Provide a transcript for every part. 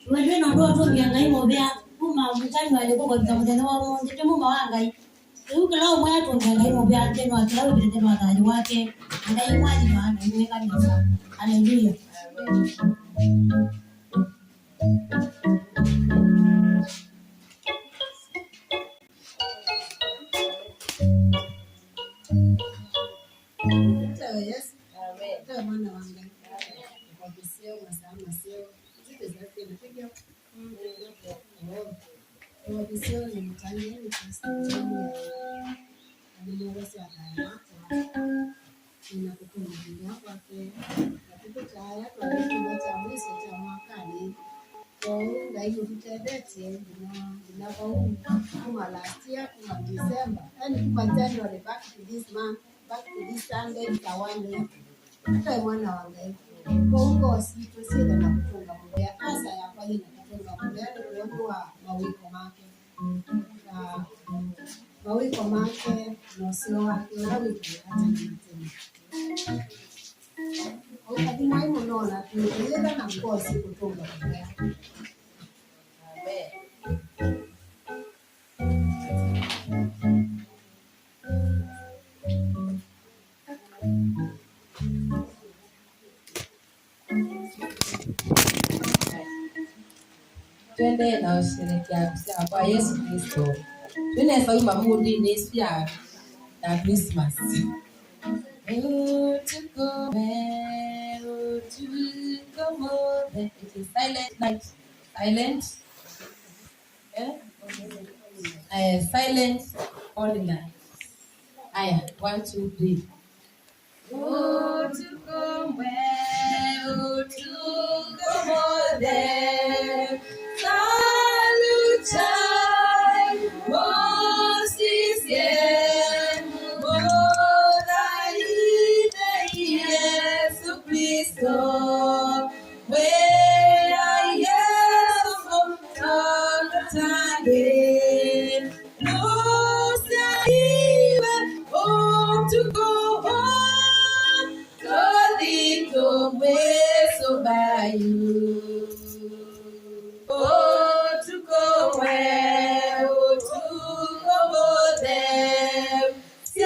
Unajua na ndoa tu ngiangai mobea kuma mtani wale kwa mtamtana wao ndio mama wangai. Huko lao mwana tu ngiangai mobea tena wakilao vile tena wataji wake. Ngai mwaji maana ni kanisa. Haleluya. Yes. Amen. Mwana wangai. Kwa kisio masama sio. Zipe zake na piga. Kwa kisio ni mtani ni kristiani. Aliweza sana. Ninakukumbuka hapa kwa kitu cha yako cha mwisho cha mwakani. Kwa hiyo tutendete kama last year kama December. Yani kwa January back to this month, back to this Sunday tawani. Hata mwana wangai. Kwa huko sisi na kutunga mambo ya asa ya kwa na kutunga mambo ya kwa mawiko make. Mawiko make no sio wake na wiki hata ni wakati mwaimu naona tunaenda na ngozi kutunga mambo ya. Twende na usherehekea kusema kwa Yesu Kristo. Twende sauti mudi ni pia na Christmas. It is silent night. Silent. Silent holy night. Aya, 1, 2, 3. Oh, to come where, oh, to come on there. Salutai, Moses, yeah, Modaine, Yesu Kristo, where I am from Tanzania. No, say, oh, to go home, to the by you. Oh, to go where, oh, to go there. Say,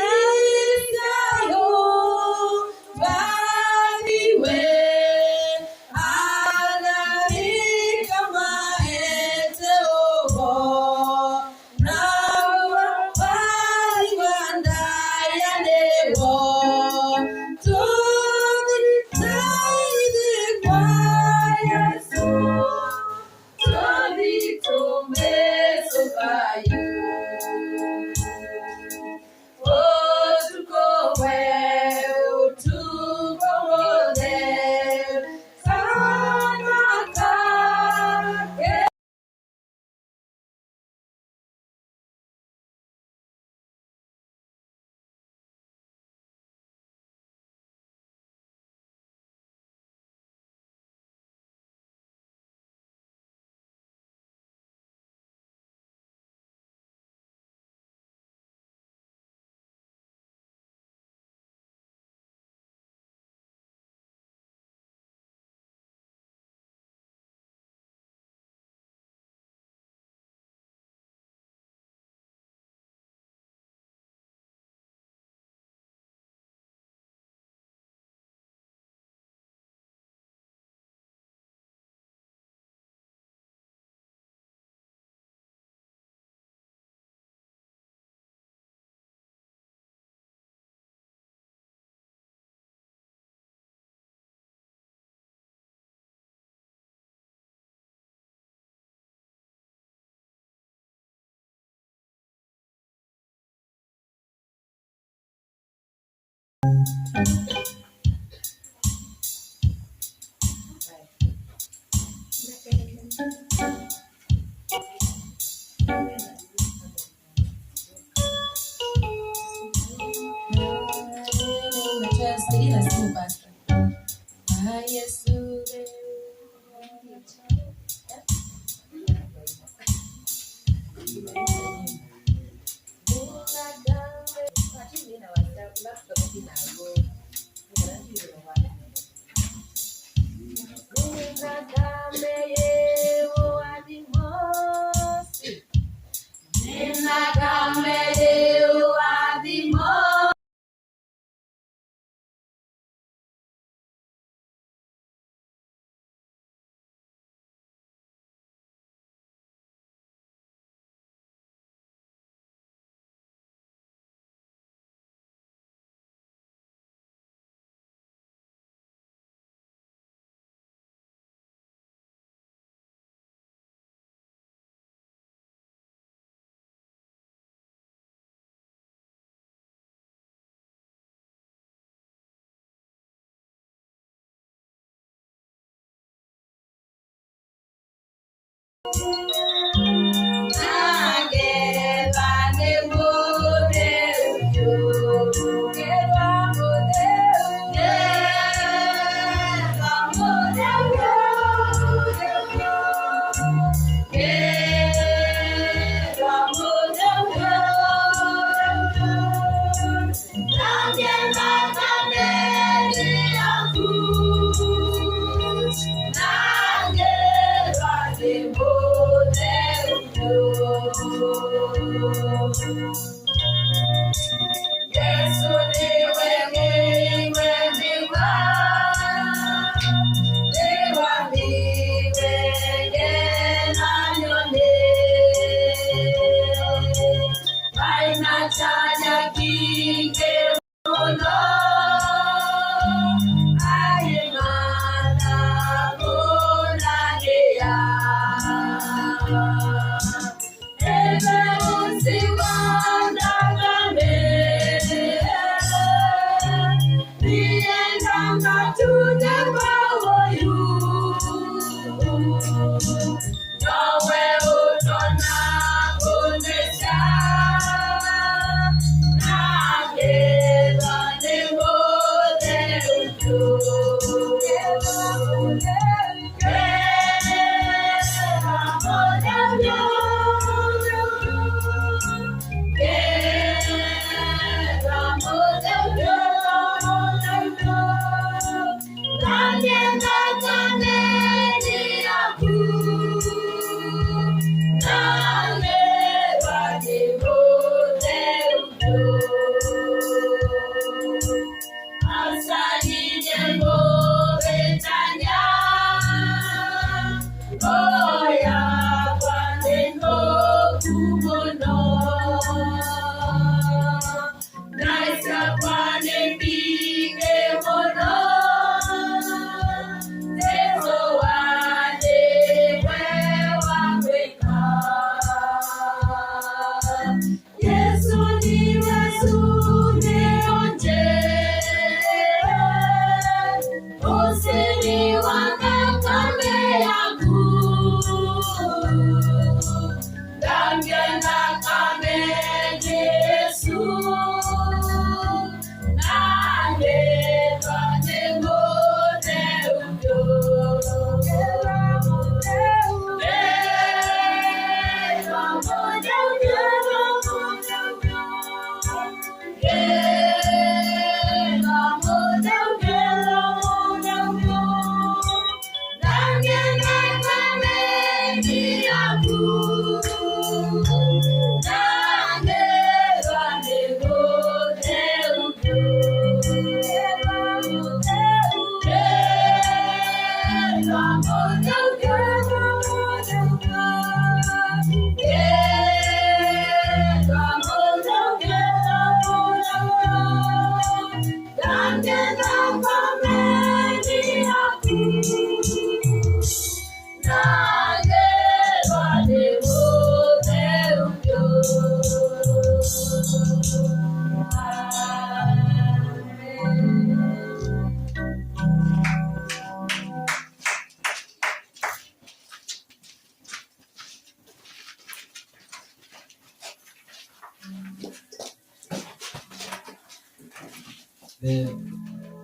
oh, by the way, I'll make my head over. Now, I and I to the tide, quiet soul. Sorry to mess by you. Oh, to go where, oh, to go there. Yes,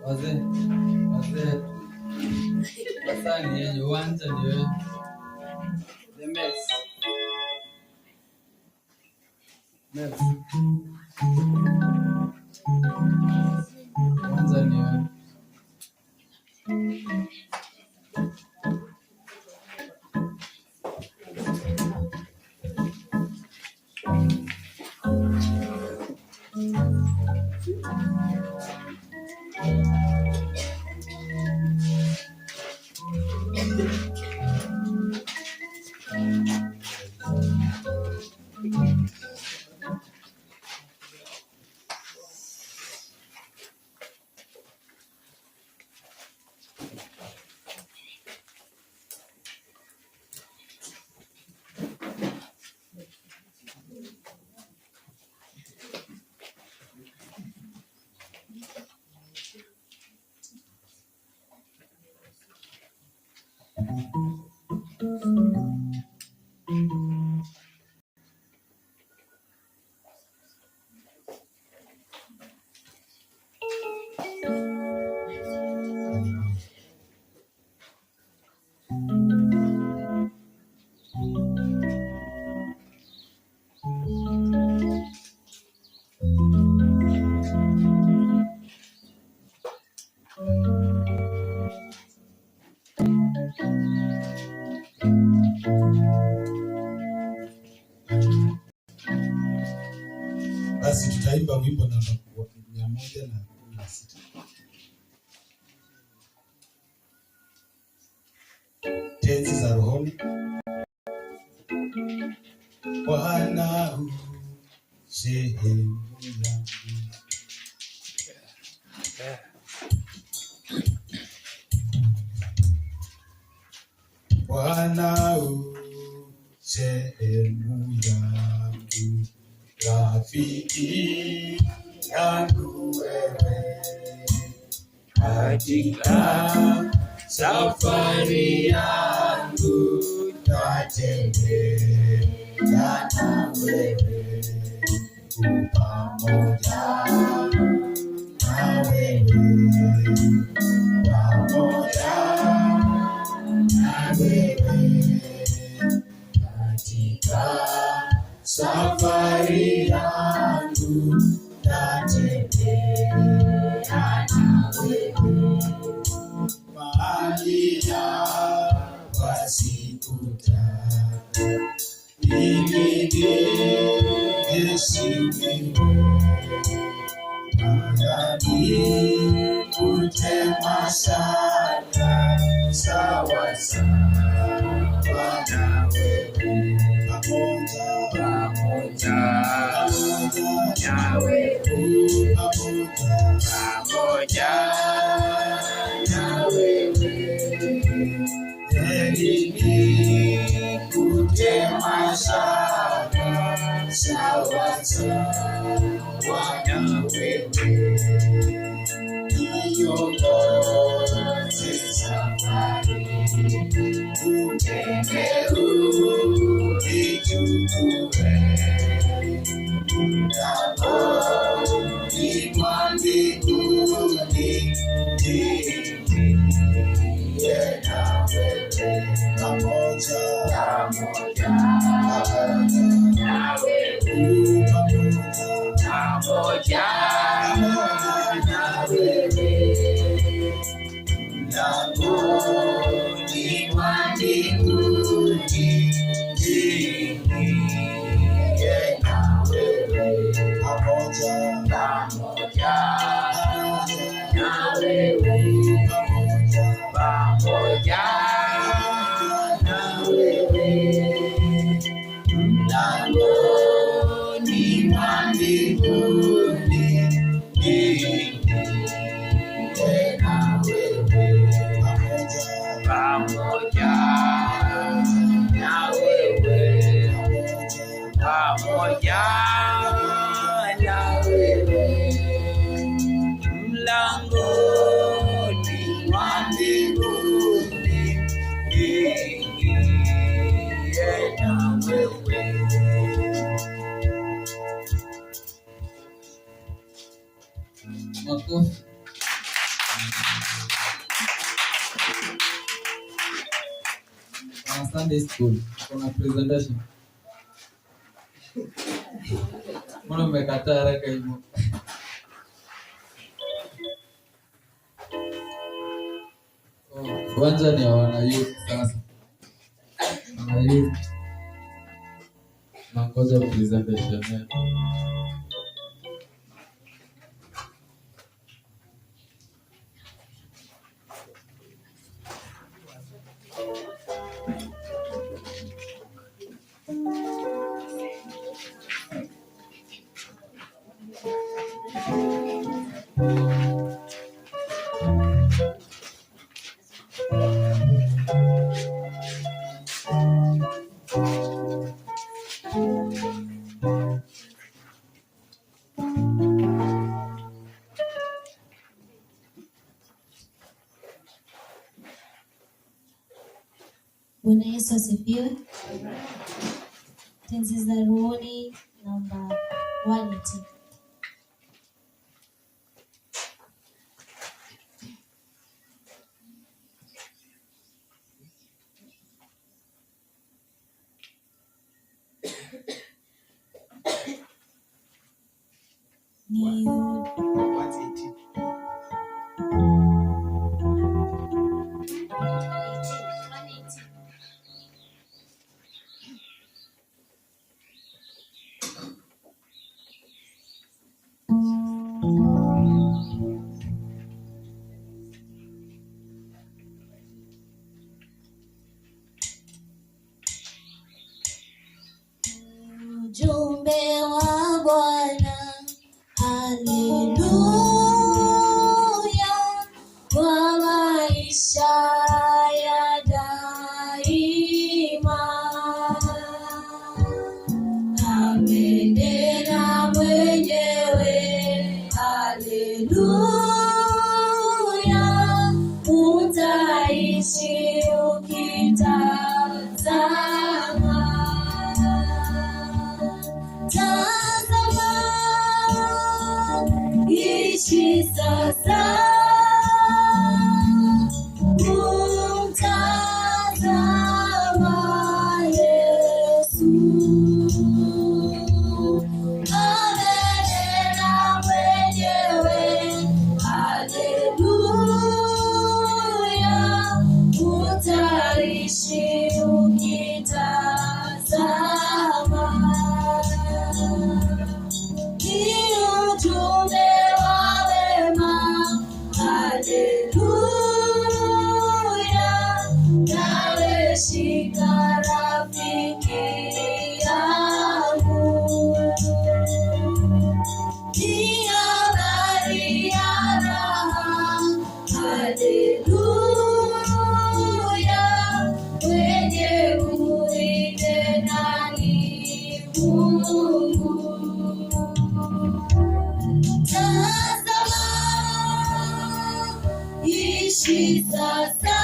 wazee wasani yenye uwanja ndio the mess uwanja ndio Basi tutaimba wimbo namba 116. Tenzi za rohoni. Bwana sehemu yangu. Bwana sehemu yangu, rafiki yangu wewe, katika safari yangu tatembea na wewe, pamoja na wewe, pamoja na wewe, katika safari yangu tatembea na wewe, mahali hapa sikutaka ili niheshimiwe, maana nikutema sana sawa sawa na wewe, pamoja na wewe, pamoja na wewe, ili nikutema sana sawa sawa na wewe, niongoze safari, utembee unichukue, mlangoni mwa mbinguni niingie na wewe, pamoja na wewe, pamoja na wewe, mlangoni mwa mbinguni niingie na wewe, pamoja na wewe, pamoja na wewe, mlangoni mwa mbinguni niingie na wewe, pamoja na wewe, pamoja na wewe, mlangoni mwa mbinguni niingie na wewe. Makofi. Sunday school kuna presentation. Mbona umekataa haraka hivyo? Kwanza ni wana youth sasa. Wana youth. Nangoja presentation. Bwana Yesu asifiwe. Tenzi za rohoni namba 1. Ni ujumbe wa Bwana. Haleluya, kwa maisha ya daima. Amenena mwenyewe, haleluya, utaishi ukitazama. Tazama, ishi sasa, kumtazama Yesu. Amenena mwenyewe, haleluya, utaishi ukitazama. Ni ujumbe wa wema, haleluya, nawe shika rafiki yangu. Ni habari ya raha, haleluya, wenye kuitenda ni Mungu. Tazama, ishi sasa,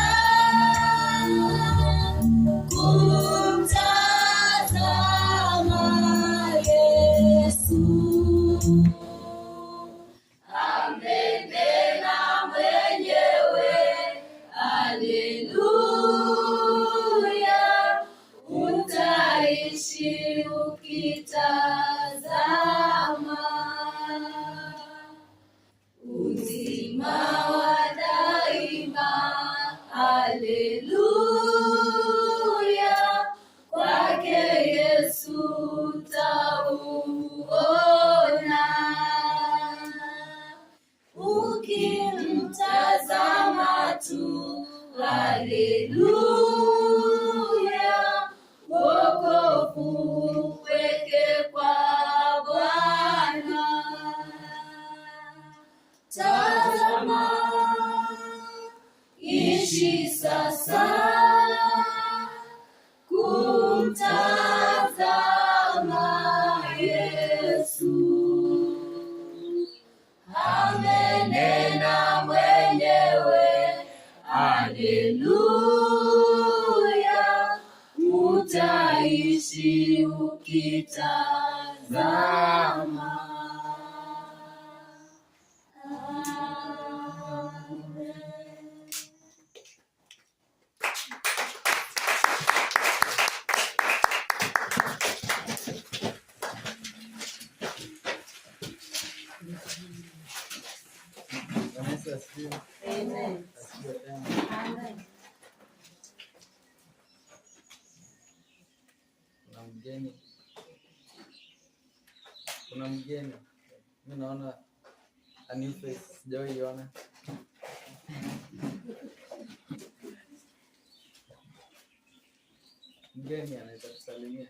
kumtazama Yesu. Amenena mwenyewe, haleluya, utaishi ukitazama. Uzima wa daima, haleluya, kwake Yesu utauona. Ukimtazama tu, haleluya, wokovu uweke kwa Bwana. Tazama, ishi sasa, kumtazama Yesu. Amenena mwenyewe, haleluya, utaishi ukitazama. Amen. Amen. Kuna mgeni. Mimi naona a new face, sijawahi iona. Mgeni anaweza kusalimia.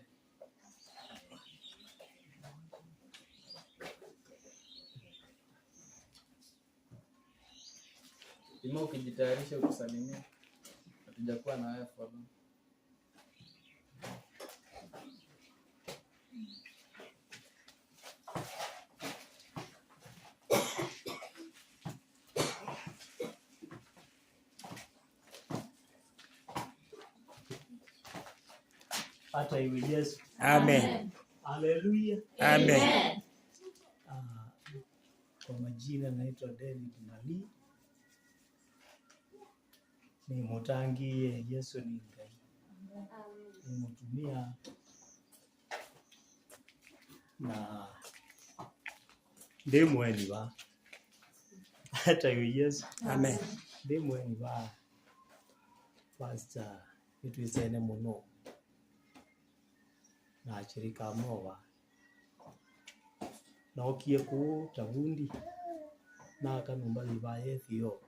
Ima ukijitayarisha ukusalimia. Hatujakuwa na wewe for long. Hata iwe Yesu. Amen. Haleluya. Amen. Kwa majina naitwa David Mali. Ni mutangie Yesu ni ngai. Nimutumia na ndemweni ba. Hata iwe Yesu. Amen. Ndemweni ba. Pastor itwisene muno. Na shirika mowa. Na okie ku tabundi na kanumba libaye thio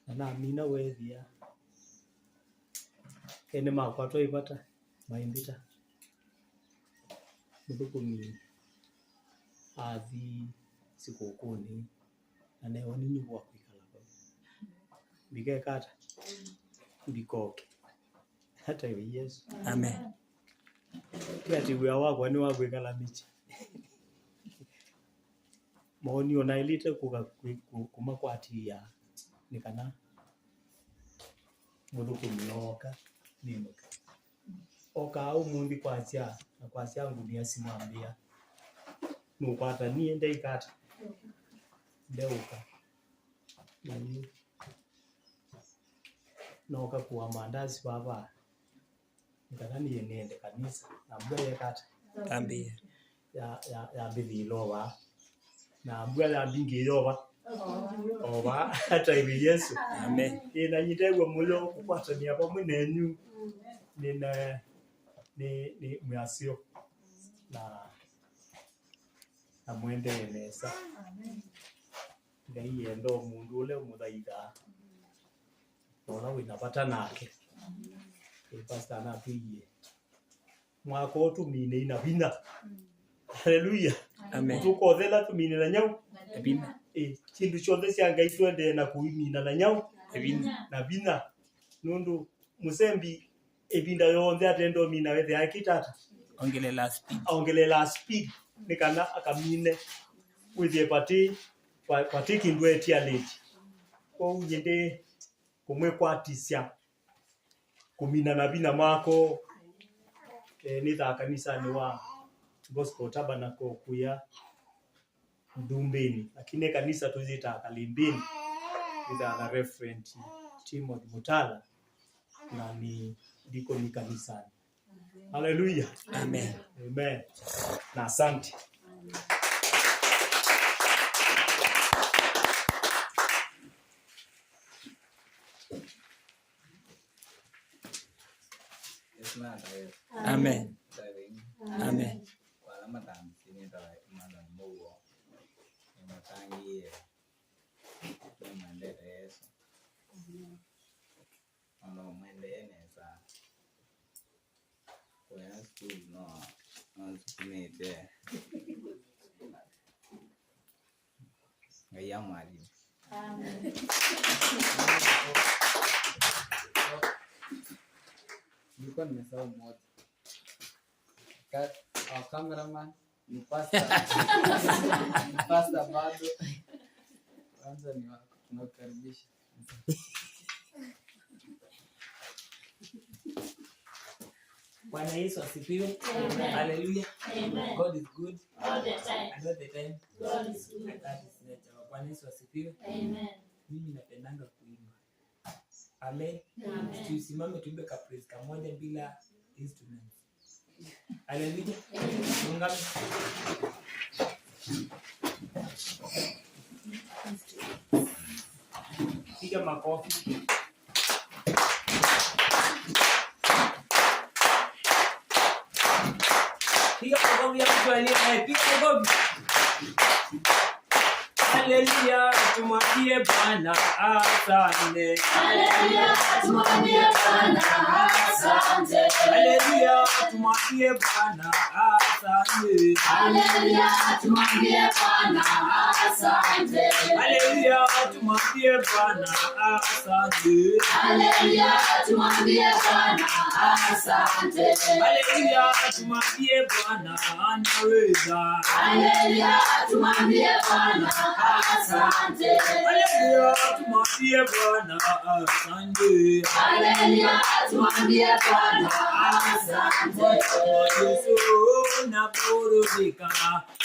na mina wethia ene makwa toibata maimbita muthukumi athi sikukuni na neo nini gwa kwikala kwa bigekata bikoke hata Yesu. Amen. Kati wia wako ni wako ikala michi maoni onailite kuma kwatia nikana muthukumi oka nimuka oka au mundi kwasia na kwasia ngunia simwambia nukwata nie ndeikata ndeuka nani noka kuwa mandazi baba nikana niende kanisa na mbele kata Ambia. ya bidhilowa na mbele bingi yoba oba hata Yesu. Amen. Ina nyitegwa mulo kupata ni hapo mwenenyu ni mwasio na mwende nesa. Ngai endo mundu ule muthaitha ona winapata nake pastor na tuiye mwako tumine ina bina. Haleluya. Amen. Tukothela tumine na nyau Bina. Kindu chothe cia Ngai twende na kuimina na nyau Bina. na bina nundu musembi ebinda yonthe atendo mina wethe akitata ongelela speed nikana akamine withie pati kindu etia late ko nyende kumwe kwatisya kumina na bina mako ni tha kanisa ni wa Gospel Tabernacle kuya Ndumbeni, lakini kanisa tuzita Kalimbini ila na referent Timothy Mutala na ni diko ni kanisani. Haleluya. Amen. Amen. Na asante. Amen. Amen. Wala matam sini tawa imana mogo. Matangi mande Yesu. Ono mende nesa. Kwa school no sipinete. Ngaya mwalimu. Amen. Nilikuwa nimesahau moja. Cameraman ni pastor bado kwanza ni wako tunakaribisha. Bwana Yesu asifiwe. Hallelujah. Amen. God is good All the time. and all the time. God is good. And that is nature. Bwana Yesu asifiwe. Amen. Mimi napendanga kuimba. Amen. Amen. Tusimame tuimbe ka praise kamoja bila instruments. Hallelujah. Ungame. Piga makofi. Piga makofi ya mtu aliye piga makofi. Hallelujah, tumwambie Bwana asante. Hallelujah, tumwambie Bwana asante. Hallelujah, tumwambie Bwana asante. Hallelujah, tumwambie Bwana asante. Hallelujah, tumwambie Bwana asante. Hallelujah, tumwambie Bwana asante. Hallelujah, tumwambie Bwana anaweza. Hallelujah, tumwambie Bwana asante. Hallelujah, tumwambie Bwana asante. Hallelujah, tumwambie Bwana asante. Yesu naburudika,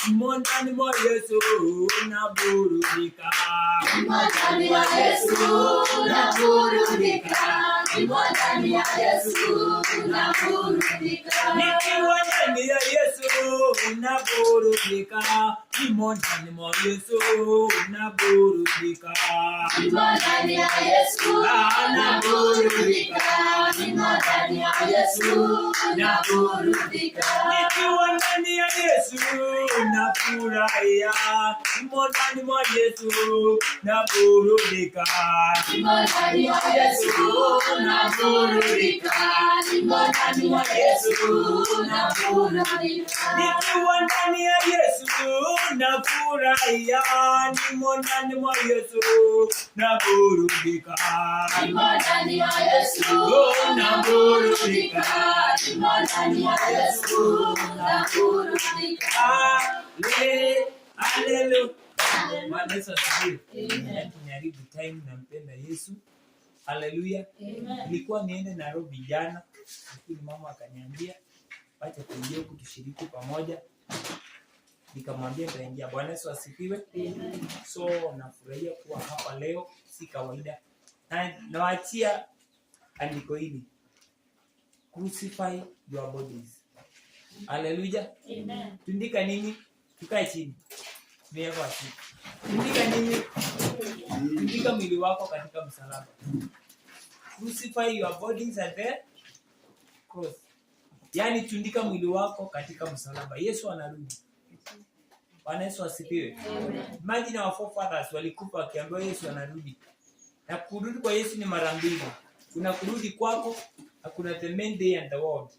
mondani mwa Yesu naburudika. Mondani ya Yesu naburudika. Mondani ya Yesu naburudika. Nikiwa ndani ya Yesu naburudika. Mondani mwa Yesu naburudika. Mondani ya Yesu naburudika. Mondani ya mwa Yesu naburudika. Nikiwa ndani ya Yesu nafurahia. Nimo ndani mwa Yesu naburudika. Nimo ndani mwa Yesu naburudika. Nimo ndani mwa Yesu naburudika. Nikiwa ndani ya Yesu nafurahia. Nimo ndani mwa Yesu naburudika. Nimo ndani mwa Yesu naburudika. Nimo ndani mwa Yesu naburudika. Hallelujah. Bwana Yesu asifiwe. Tunaharibu time, nampenda Yesu. Hallelujah. Nilikuwa niende Nairobi jana, lakini mama akaniambia acha tuingie huku tushiriki pamoja. Nikamwambia nitaingia. Bwana Yesu asifiwe. So nafurahia kuwa hapa leo, si kawaida. Na nawaachia andiko hili. Crucify your bodies. Hallelujah. Amen. Tundika nini? Tukae chini. Tuweka chini. Tundika nini? Tundika mwili wako katika msalaba. Crucify your bodies at the cross. Yaani tundika mwili wako katika msalaba. Yesu anarudi. Bwana Yesu asifiwe. Imagine our forefathers walikufa wakiambiwa Yesu anarudi. Na kurudi kwa Yesu ni mara mbili. Kuna kurudi kwako, na kuna the main day and the world.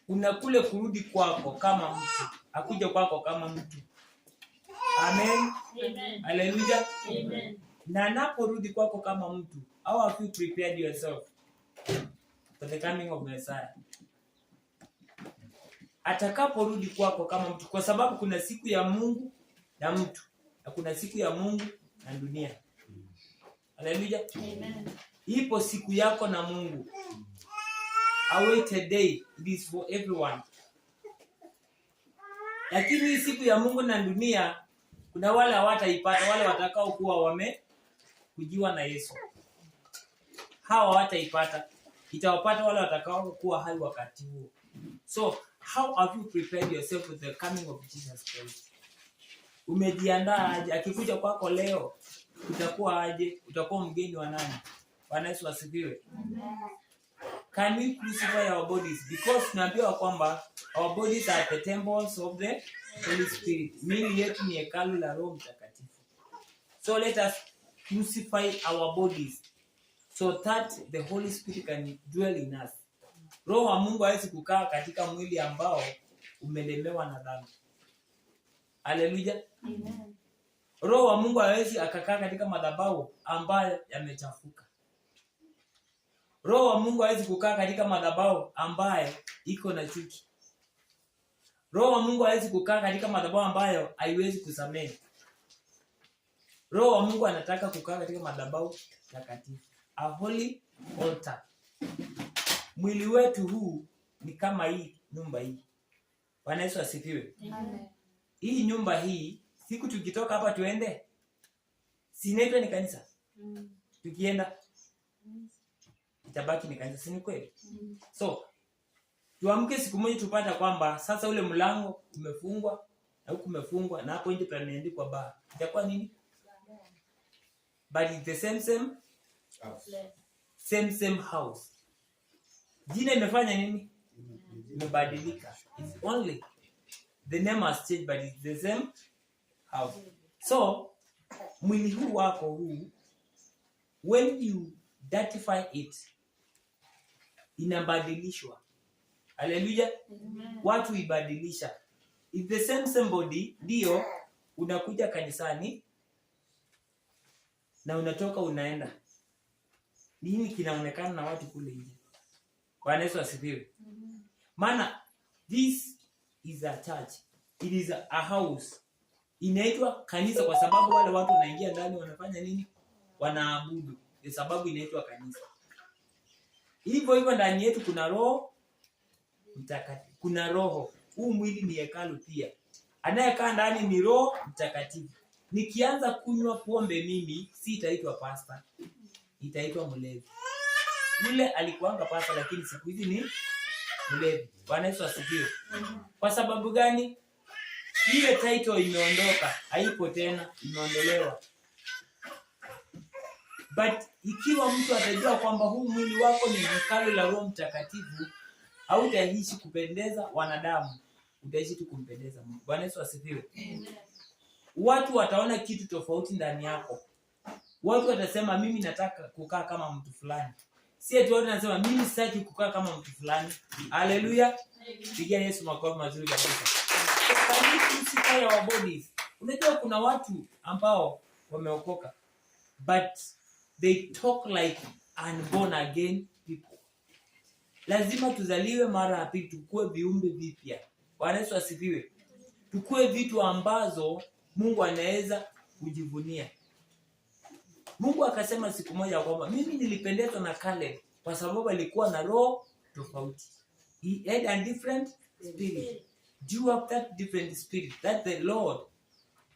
Kuna kule kurudi kwako kama mtu, akuja kwako kama mtu. Amen. Amen. Hallelujah. Amen. Na anaporudi kwako kama mtu, how have you prepared yourself for the coming of Messiah? Atakaporudi kwako kama mtu, kwa sababu kuna siku ya Mungu na mtu, na kuna siku ya Mungu na dunia. Hallelujah. Amen. Ipo siku yako na Mungu. Await a day, it is for everyone. Lakini hii siku ya Mungu na dunia, kuna wale hawataipata, wale watakao kuwa wamekujiwa na Yesu. Hawa hawataipata. Itawapata wale watakao kuwa hai wakati huo. So, how have you prepared yourself for the coming of Jesus Christ? Umejiandaa aje? Akikuja kwako leo, utakuwa aje? Utakuwa mgeni wa nani? Bwana Yesu asifiwe. Can we crucify our bodies? Because tunaambiwa kwamba our bodies are the temples of the Holy Spirit. Miili yetu ni hekalu la Roho Mtakatifu. So let us crucify our bodies so that the Holy Spirit can dwell in us. Roho wa Mungu hawezi kukaa katika mwili ambao umelemewa na dhambi. Hallelujah. Amen. Roho wa Mungu hawezi akakaa katika madhabahu ambayo yamechafuka. Roho wa Mungu hawezi kukaa katika madhabahu ambayo iko na chuki. Roho wa Mungu hawezi kukaa katika madhabahu ambayo haiwezi kusamehe. Roho wa Mungu anataka kukaa katika madhabahu takatifu, a holy altar. Mwili wetu huu ni kama hii nyumba hii. Bwana Yesu asifiwe. Amen. Hii nyumba hii, siku tukitoka hapa tuende, sinaitwa ni kanisa. Tukienda itabaki ni kanisa, si ni kweli? So, tuamke siku moja tupata kwamba sasa ule mlango umefungwa na huku umefungwa na hapo nje pameandikwa bar. Itakuwa nini? But it's the same house. Jina imefanya nini? Imebadilika. It's only the name has changed, but it's the same house. So, mwili huu wako huu, when you identify it, inabadilishwa. Hallelujah. Watu ibadilisha. It's the same body, ndio unakuja kanisani na unatoka unaenda. Nini kinaonekana na watu kule nje? Bwana Yesu asifiwe. Maana this is a church. It is a house. Inaitwa kanisa kwa sababu wale watu wanaingia ndani wanafanya nini? Wanaabudu. Kwa sababu inaitwa kanisa. Hivyo ndani yetu kuna Roho Mtakatifu. Kuna roho. Huu mwili ni hekalu pia. Anayekaa ndani ni Roho Mtakatifu. Nikianza kunywa pombe mimi, si itaitwa pastor. Itaitwa mlevi. Yule alikuanga pastor lakini siku hizi ni mlevi. Bwana Yesu asifiwe. Kwa sababu gani? Ile title imeondoka, haipo tena, imeondolewa. But ikiwa mtu atajua kwamba huu mwili wako ni hekalu la Roho Mtakatifu, hautaishi kupendeza wanadamu, utaishi tu kumpendeza Mungu. Bwana Yesu asifiwe. Watu wataona kitu tofauti ndani yako. Watu watasema mimi nataka kukaa kama mtu fulani. Si eti watu wanasema mimi sitaki kukaa kama mtu fulani. Haleluya. Pigia Yesu makofi mazuri kabisa. Kwa our bodies. Unajua kuna watu ambao wameokoka but they talk like unborn again people. Lazima tuzaliwe mara ya pili, tukue viumbe vipya. Bwana Yesu asifiwe. Tukue vitu ambazo Mungu anaweza kujivunia. Mungu akasema siku moja kwamba mimi nilipendezwa na Caleb kwa sababu alikuwa na roho tofauti. He had a different spirit. Do you have that different spirit that the Lord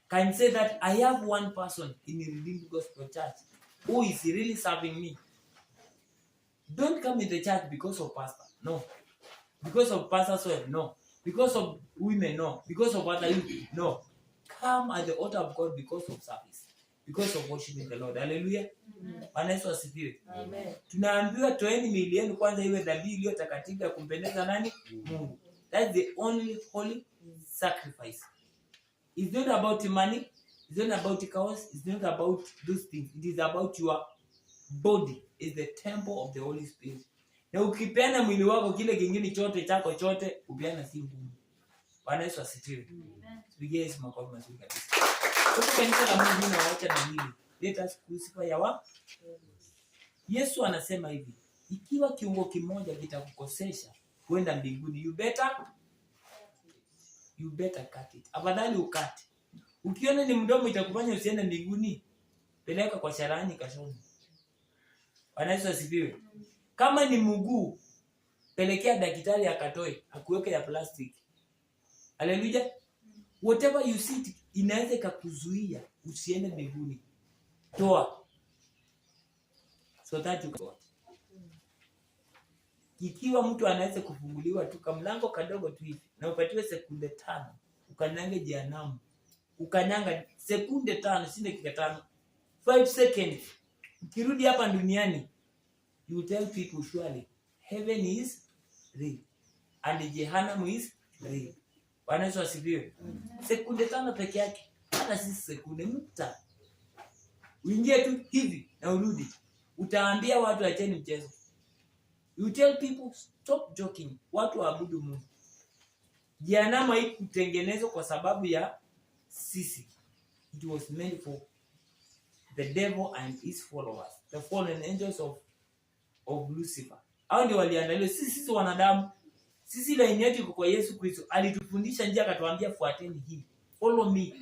can say that I have one person in the Redeemed Gospel Church who is really serving me? Don't come in the church because of pastor. No. Because of pastor's wife. No. Because of women. No. Because of other youth. No. Come at the altar of God because of service. Because of worshiping the Lord. Hallelujah. Bwana Yesu asifiwe. Amen. Tunaambiwa toeni miili yenu kwanza iwe dhabihu iliyo takatifu ya kumpendeza nani? Mungu. That's the only holy sacrifice. It's not about money. It's not about cows. It's not about those things. It is about your body. Is the temple of the Holy Spirit. Na ukipeana mwili wako kile kingine chote chako chote, upeana si ngumu. Bwana Yesu asifiwe. Pigia Yesu makofi mazuri kabisa. Kwa kanisa la Mungu na waacha na hili. Let us crucify our. Yesu anasema hivi, ikiwa kiungo kimoja kitakukosesha kwenda mbinguni, you better cut it. Afadhali ukate. Ukiona ni mdomo itakufanya usiende mbinguni, peleka kwa sharani kashoni. Bwana Yesu asifiwe. Kama ni mguu, pelekea daktari akatoe, akuweke ya plastic. Haleluya. Whatever you see inaweza kukuzuia usiende mbinguni. Toa. So that you go. Ikiwa mtu anaweza kufunguliwa tu kama mlango kadogo tu hivi na upatiwe sekunde 5, ukanyange jehanamu. Ukanyanga sekunde 5, si dakika 5. 5 seconds. Ukirudi hapa duniani, you tell people surely heaven is real and jehanamu is real. Bwana Yesu asifiwe. Sekunde 5 peke yake, hata si sekunde mta. Uingie tu hivi na urudi. Utaambia watu acheni mchezo. You tell people stop joking. Watu waabudu Mungu. Jehanamu haikutengenezwa kwa sababu ya sisi. It was meant for the devil and his followers, the fallen angels of Lucifer. Hao ndio waliandaliwa. Sisi wanadamu, sisi la inyeti kwa Yesu Kristo alitufundisha njia, akatuambia fuateni hii. Follow me.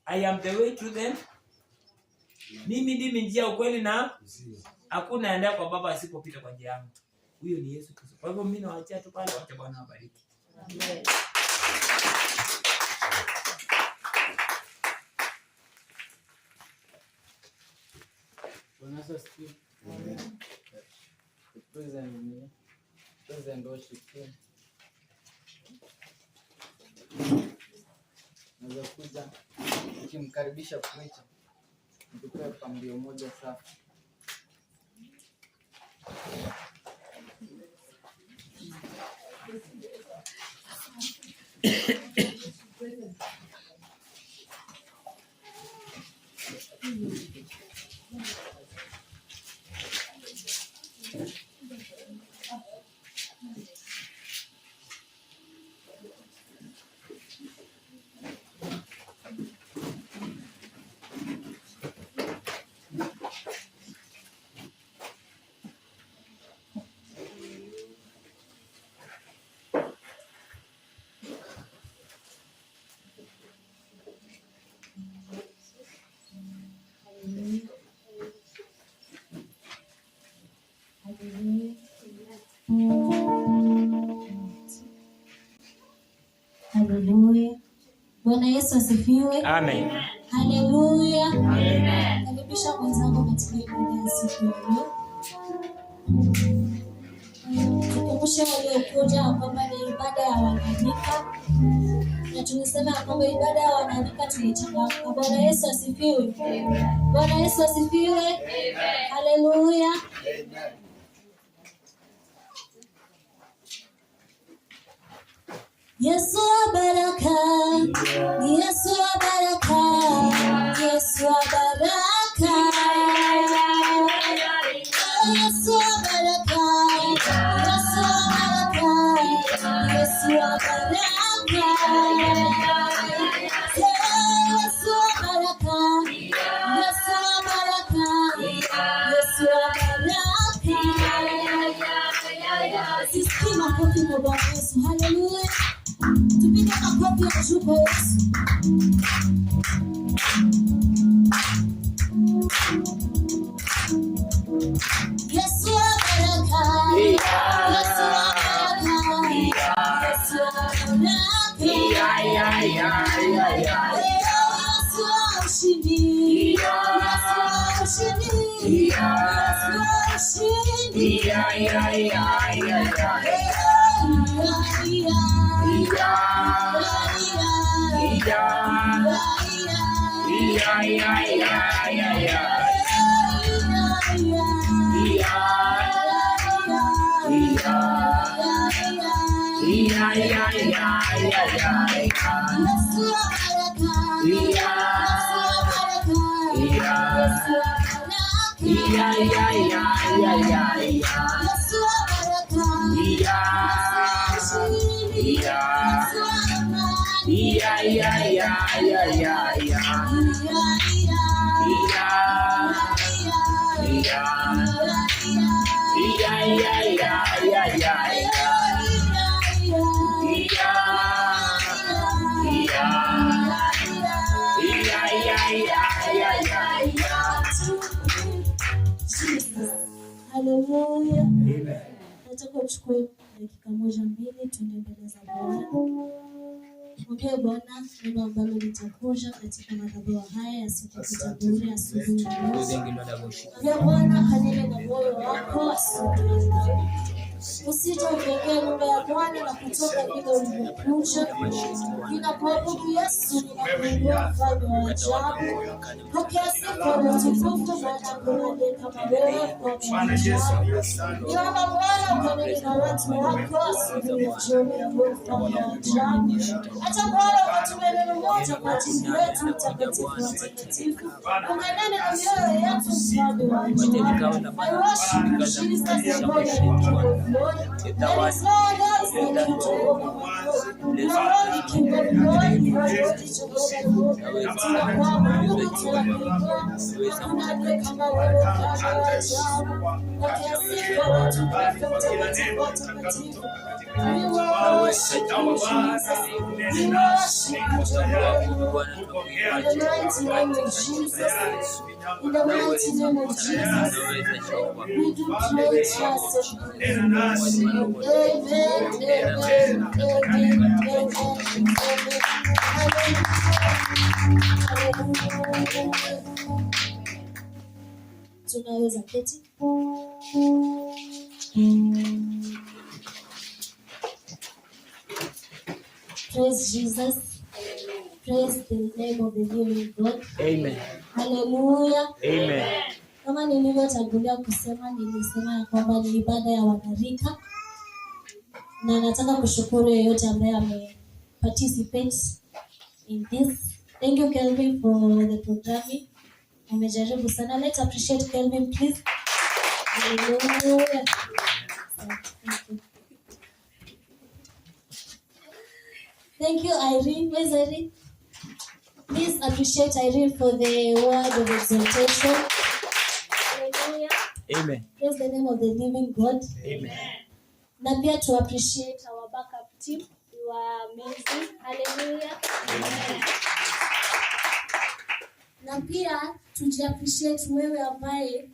I am the way, truth and mimi ndimi njia, ukweli na hakuna aenda kwa Baba asipopita kwa njia yangu. Huyo ni Yesu Kristo. Kwa hivyo mimi nawaachia tu pale, wacha Bwana awabariki. Amen. Bwana asifiwe. Amen. Praise and worship team. Naweza kuja nikimkaribisha preacher. Nikupe pambio moja safi. Haleluya. Bwana Yesu asifiwe. Amen. Haleluya. Amen. Karibisha mwenzangu katika ibada ya siku hiyo. Tukumbushe waliokuja kwamba ni ibada ya Wanganyika. tulisema kwamba ibada ya wanarika tulichangamka. Bwana Yesu asifiwe. Bwana Yesu asifiwe. Haleluya. Yesu wa baraka, Yesu wa baraka, Yesu wa baraka, Yesu wa baraka, Yesu wa baraka, Yesu wa baraka, Yesu wa baraka, Yesu wa baraka, Yesu wa baraka. Sisi makofi kwa Bwana Yesu. Haleluya. Tupige makofi ya kushukuru Yesu. Yesu wa baraka, Yesu wa baraka, Yesu wa baraka, Yesu wa ushindi, Yesu wa ushindi, Yesu wa ushindi, Haleluya. Nataka uchukue dakika moja mbili tuende mbele za Bwana. Mwambie Bwana neno ambalo litakuja katika madhabahu haya ya siku ya Kitaburia asubuhi. Mwambie Bwana kanene na moyo wako asubuhi. Usije ukaingia nyumba ya Bwana na kutoka vile ulivyokuja. Ninakuabudu Yesu, ninakuinua mfalme wa ajabu. Pokea sifa na utukufu Bwana, kunade kama wewe Bwana wa ajabu. Niomba Bwana ukanene na watu wako asubuhi ya jioni ya mfalme wa ajabu. Hata Bwana ukatume neno moja kwa ajili yetu mtakatifu wa watakatifu. Unganene na mioyo yetu mfalme wa ajabu. I worship you, Jesus, the Lord and King of Lord. There is no one else like you, Jehovah. You are only King of glory, you are only Jehovah Lord. Tunakuabudu, tunakuinua, hakuna aliye kama wewe Bwana wa ajabu. Pokea sifa na utukufu mtakatifu wa watakatifu. We worship you, Jesus. We worship you, Jehovah. In the mighty name of Jesus. In the mighty name of Jesus. We do pray, trust and believe. Amen, amen, amen, amen, amen. Tunaweza keti. Praise Jesus. Praise the name of the living God. Amen. Hallelujah. Amen. Kama nilivyotangulia kusema, nilisema ya kwamba ni ibada ya wanarika, na nataka kushukuru yeyote ambaye participate in this. Thank you Kelvin for the programming. Umejaribu sana. Let's appreciate Kelvin please. Hallelujah. Thank you Irene. Where's Irene? Please appreciate Irene for the word of exaltation. Hallelujah. Amen. Praise the name of the living God. Amen. Na pia to appreciate our backup team. You are amazing. Hallelujah. Amen. Na pia tujiappreciate wewe ambaye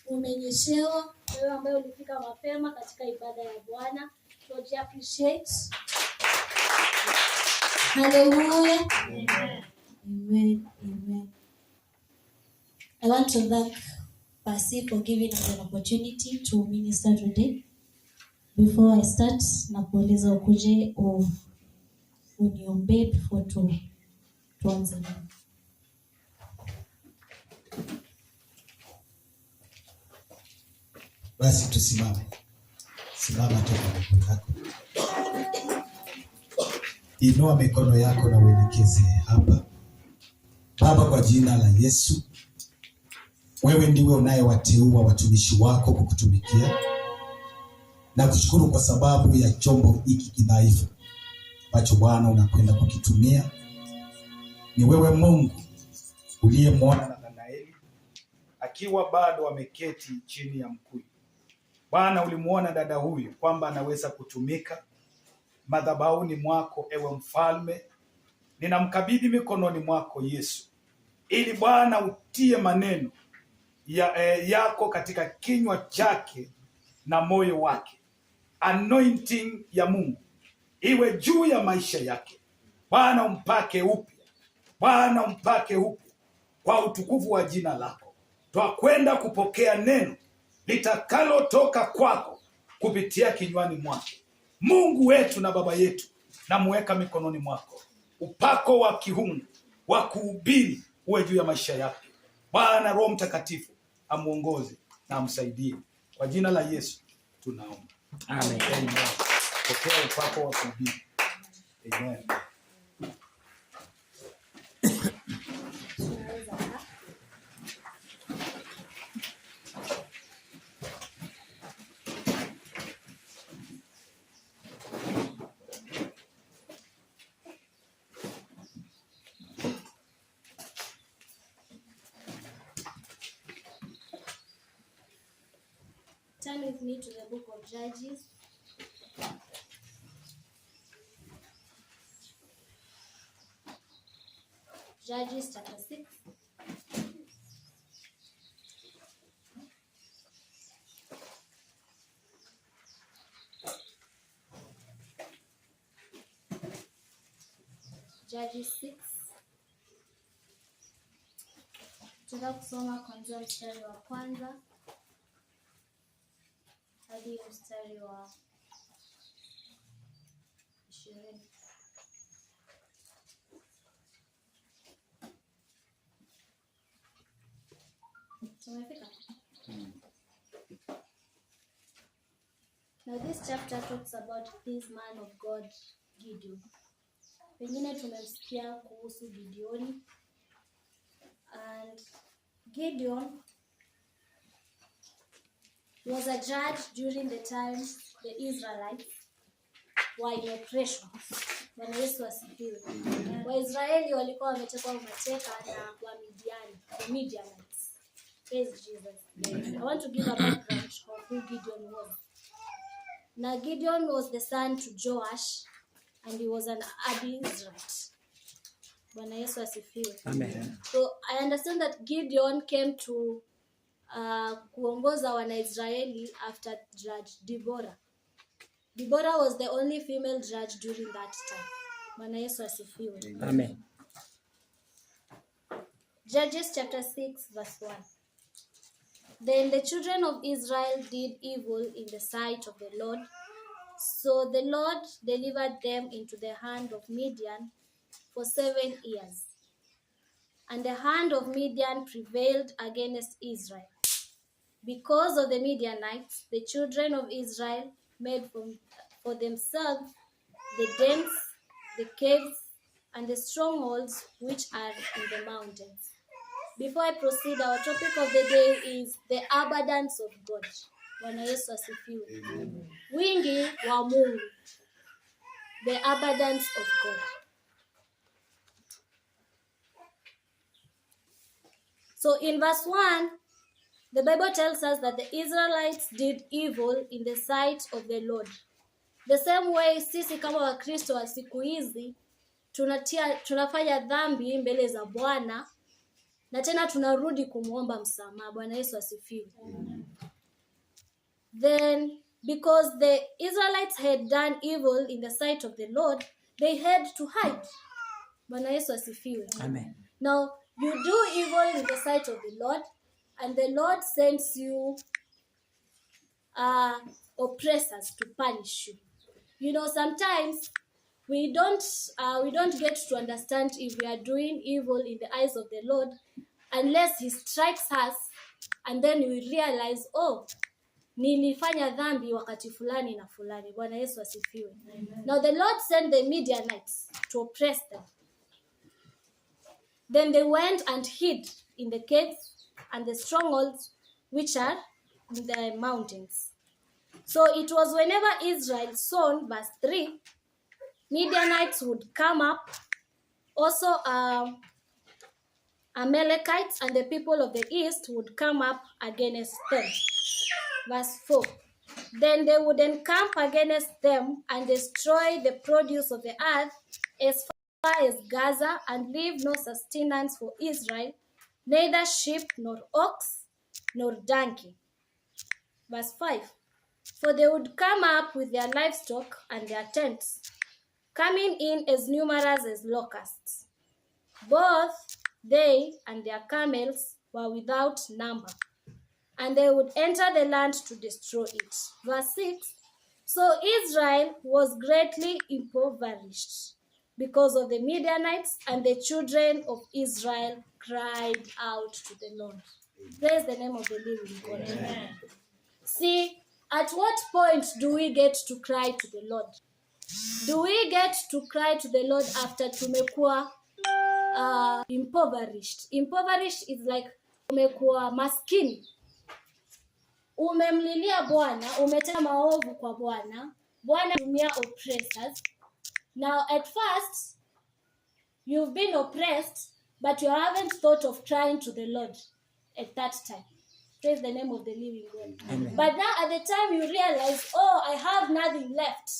umenyeshewa, wewe ambaye ulifika mapema katika ibada ya Bwana. Tujiappreciate. Hallelujah. Amen. Amen. Amen. I want to thank Pasi for giving us an opportunity to minister today. Before I start, nakuuliza ukuje uniombee before tuanze. Basi tusimame. Simama tu kwa miguu yako. Inua mikono yako na uelekeze hapa. Baba, kwa jina la Yesu, wewe ndiwe unayewateua watumishi wako kukutumikia. Na kushukuru kwa sababu ya chombo hiki kidhaifu ambacho Bwana unakwenda kukitumia. Ni wewe Mungu uliyemwona Nathanaeli akiwa bado ameketi chini ya mkuyu. Bwana, ulimuona dada huyu kwamba anaweza kutumika madhabahuni mwako, ewe mfalme. Ninamkabidhi mikononi mwako Yesu, ili Bwana utie maneno yako katika kinywa chake na moyo wake. Anointing ya Mungu iwe juu ya maisha yake. Bwana, umpake upya. Bwana, umpake upya kwa utukufu wa jina lako. Twakwenda kupokea neno litakalotoka kwako kupitia kinywani mwake. Mungu wetu na Baba yetu, namuweka mikononi mwako. Upako wa kiungu wa kuhubiri uwe juu ya maisha yake. Bwana, Roho Mtakatifu amuongoze na amsaidie. Kwa jina la Yesu tunaomba. Amen. Amen. Pokea upako wa kuhubiri. Amen. Turn with me to the book of Judges. Judges chapter 6. Judges 6. Tutaka kusoma kuanzia mstari wa kwanza hadi mstari wa 20. Tumefika? Now this chapter talks about this man of God, Gideon. Pengine tumesikia kuhusu Gideoni. And Gideon was a judge during the time the Israelites were in oppression. Bwana Yesu asifiwe. Waisraeli walikuwa wametekwa mateka na Wamidiani, the Midianites. Praise Jesus. I want to give a background of who Gideon was. Now Gideon was the son to Joash, and he was an Abiezrite. Bwana Yesu asifiwe. Amen. So I understand that Gideon came to kuongoza Wanaisraeli after Judge Deborah. Deborah was the only female judge during that time. Bwana Yesu asifiwe. Amen. Judges chapter 6 verse 1. Then the children of Israel did evil in the sight of the Lord. So the Lord delivered them into the hand of Midian for 7 years. And the hand of Midian prevailed against Israel. Because of the Midianites, the children of Israel made for themselves the dens, the caves, and the strongholds which are in the mountains. Before I proceed, our topic of the day is the abundance of God. Bwana Yesu asifiwe. Wingi wa Mungu. The abundance of God. So in verse 1, the Bible tells us that the Israelites did evil in the sight of the Lord. The same way sisi kama Wakristo wa siku hizi tunafanya dhambi mbele za Bwana na tena tunarudi kumuomba msamaha. Bwana Yesu asifiwe. Then because the Israelites had done evil in the sight of the Lord, they had to hide. Bwana Yesu asifiwe. Amen. Now you do evil in the sight of the Lord, and the Lord sends you oppressors to punish you. You know, sometimes we don't get to understand if we are doing evil in the eyes of the Lord unless he strikes us and then we realize, oh, nilifanya dhambi wakati fulani na fulani. Bwana Yesu asifiwe. Now the Lord sent the Midianites to oppress them. Then they went and hid in the caves and the strongholds which are in the mountains. So it was whenever Israel sown, verse 3, Midianites would come up, also Amalekites and the people of the east would come up against them. Verse 4, then they would encamp against them and destroy the produce of the earth as far as Gaza, and leave no sustenance for Israel, neither sheep nor ox nor donkey. Verse 5, for they would come up with their livestock and their tents, coming in as numerous as locusts. Both they and their camels were without number, and they would enter the land to destroy it. Verse 6, so Israel was greatly impoverished because of the Midianites, and the children of Israel cried out to the Lord. Praise the name of the living God. Amen. See, at what point do we get to cry to the Lord? Do we get to cry to the Lord after tumekuwa impoverished? Impoverished is like umekuwa maskini. Umemlilia Bwana, umetenda maovu kwa Bwana, Bwana tumia oppressors. Now at first, you've been oppressed, but you haven't thought of crying to the Lord at that time. Praise the name of the living God. Amen. But now at the time you realize, oh, I have nothing left.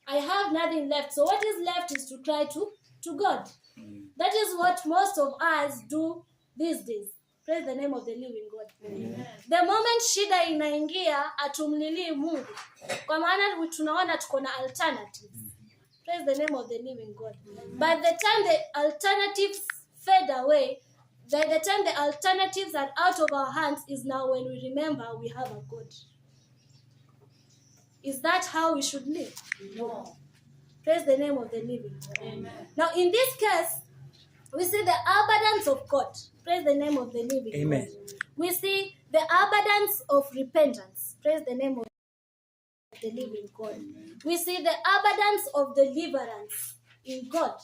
I have nothing left. So what is left is to cry to God. That is what most of us do these days. Praise the name of the living God. Amen. The moment shida inaingia, atumlilii Mungu. Kwa maana tunaona tuko na alternatives. Praise the name of the living God. By the time the alternatives fade away, by the time the alternatives are out of our hands, is now when we remember we have a God. Is that how we should live? No. Praise the name of the living God. Amen. Now in this case, we see the abundance of God. Praise the name of the living Amen. God. We see the abundance of repentance. Praise the name of the living God. Amen. We see the abundance of deliverance in God.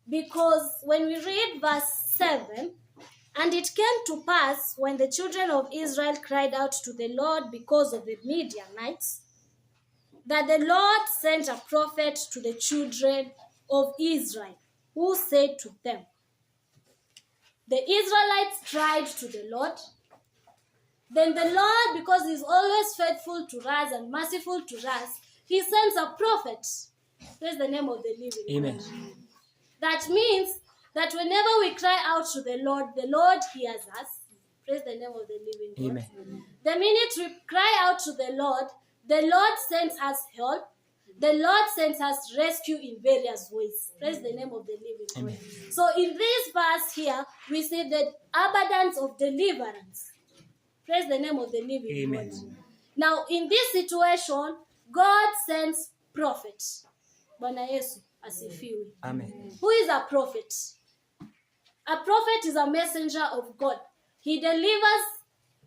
Because when we read verse 7, and it came to pass when the children of Israel cried out to the Lord because of the Midianites, that the Lord sent a prophet to the children of Israel, who said to them, the Israelites cried to the Lord. Then the Lord, because he's always faithful to us and merciful to us, he sends a prophet. Praise the name of the living Amen. God. That means that whenever we cry out to the Lord hears us. Praise the name of the living God. Amen. The minute we cry out to the Lord sends us help. The Lord sends us rescue in various ways. Praise the name of the living God. So in this verse here, we see the abundance of deliverance. Praise the name of the living Amen. God. Now in this situation, God sends prophets. Bwana Yesu asifiwe. Amen. Who is a prophet? A prophet is a messenger of God. He delivers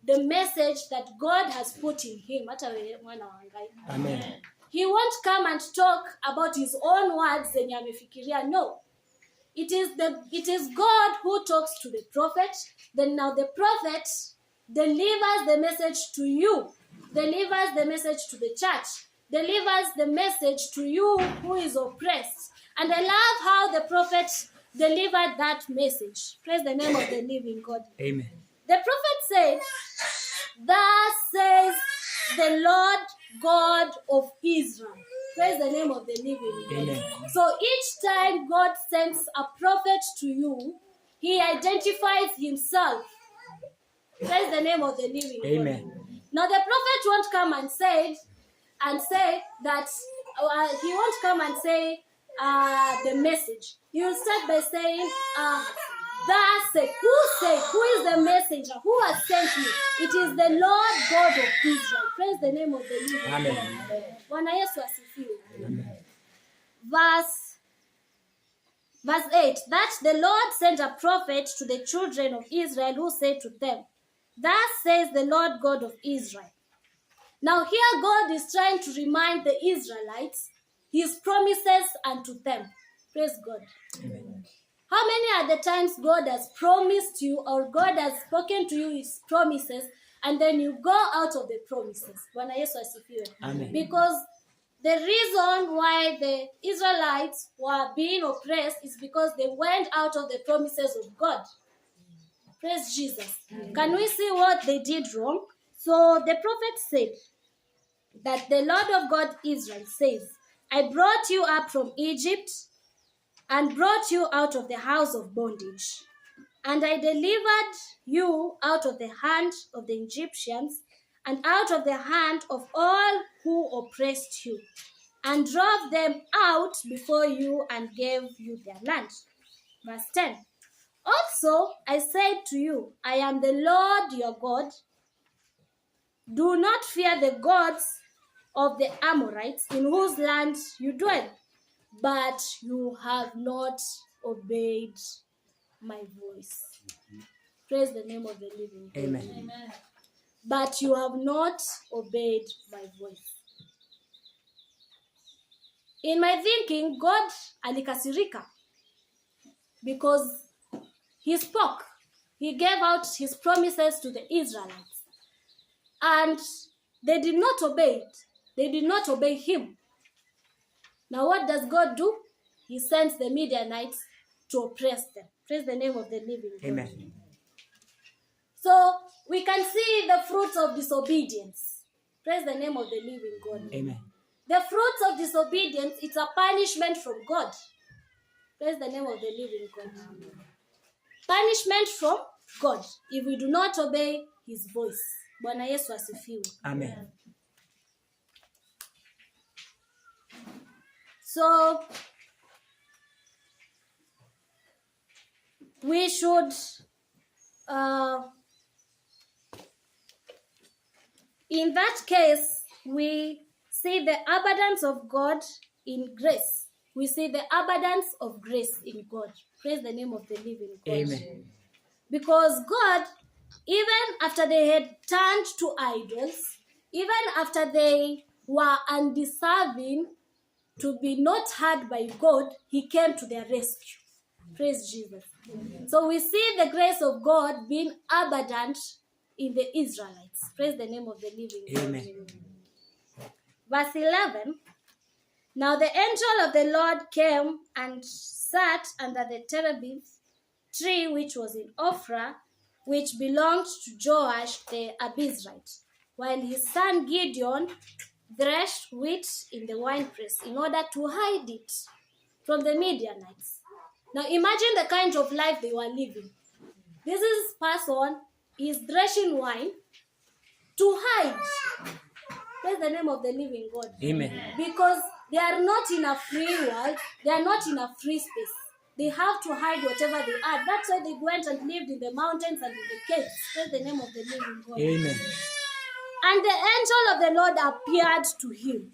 the message that God has put in him. Amen. He won't come and talk about his own words zenye amefikiria. No. It is God who talks to the prophet. Then now the prophet delivers the message to you. Delivers the message to the church. Delivers the message to you who is oppressed. And I love how the prophet delivered that message. Praise the name of the living God. Amen. The prophet said, thus says the Lord God of Israel. Praise the name of the living God. Amen. So each time God sends a prophet to you, he identifies himself. Praise the name of the living Amen. God. Now the prophet won't come and say that he won't come and say the message. He will start by saying, thus said. Who is the messenger? Who has sent me? It is the Lord God of Israel. Praise the name of the living God. Bwana Yesu asifiwe. verse 8, that the Lord sent a prophet to the children of Israel who said to them, thus says the Lord God of Israel. Now here God is trying to remind the Israelites his promises unto them. Praise God. Amen. How many are the times God has promised you or God has spoken to you his promises and then you go out of the promises? Bwana Yesu asifiwe. Amen. Because the reason why the Israelites were being oppressed is because they went out of the promises of God. Praise Jesus. Can we see what they did wrong? So the prophet said that the Lord of God Israel says, I brought you up from Egypt and brought you out of the house of bondage. And I delivered you out of the hand of the Egyptians and out of the hand of all who oppressed you, and drove them out before you and gave you their land. Verse 10. Also I said to you, I am the Lord your God. Do not fear the gods of the Amorites in whose land you dwell, but you have not obeyed my voice. Praise the name of the living God. Amen. But you have not obeyed my voice. In my thinking, God alikasirika because he spoke. He gave out his promises to the Israelites. And they did not obey it. They did not obey him. Now what does God do? He sends the Midianites to oppress them. Praise the name of the living God. Amen. So we can see the fruits of disobedience. Praise the name of the living God. Amen. The fruits of disobedience, it's a punishment from God. Praise the name of the living God. Punishment from God if we do not obey his voice. Bwana Yesu asifiwe. Amen. So we should in that case we see the abundance of God in grace. We see the abundance of grace in God. Praise the name of the living God. Amen. Because God, even after they had turned to idols, even after they were undeserving to be not heard by God, he came to their rescue. Praise Jesus. So we see the grace of God being abundant in the Israelites. Praise the name of the living God. Amen. Verse 11. Now the angel of the Lord came and sat under the terebinth tree which was in Ophrah, which belonged to Joash the Abizrite, while his son Gideon threshed wheat in the winepress in order to hide it from the Midianites. Now imagine the kind of life they were living. This person is threshing wine to hide. Praise the name of the living God. Amen. Because they are not in a free world. They are not in a free space. They have to hide whatever they are. That's why they went and lived in the mountains and in the caves. Praise the name of the living God. Amen. And the angel of the Lord appeared to him.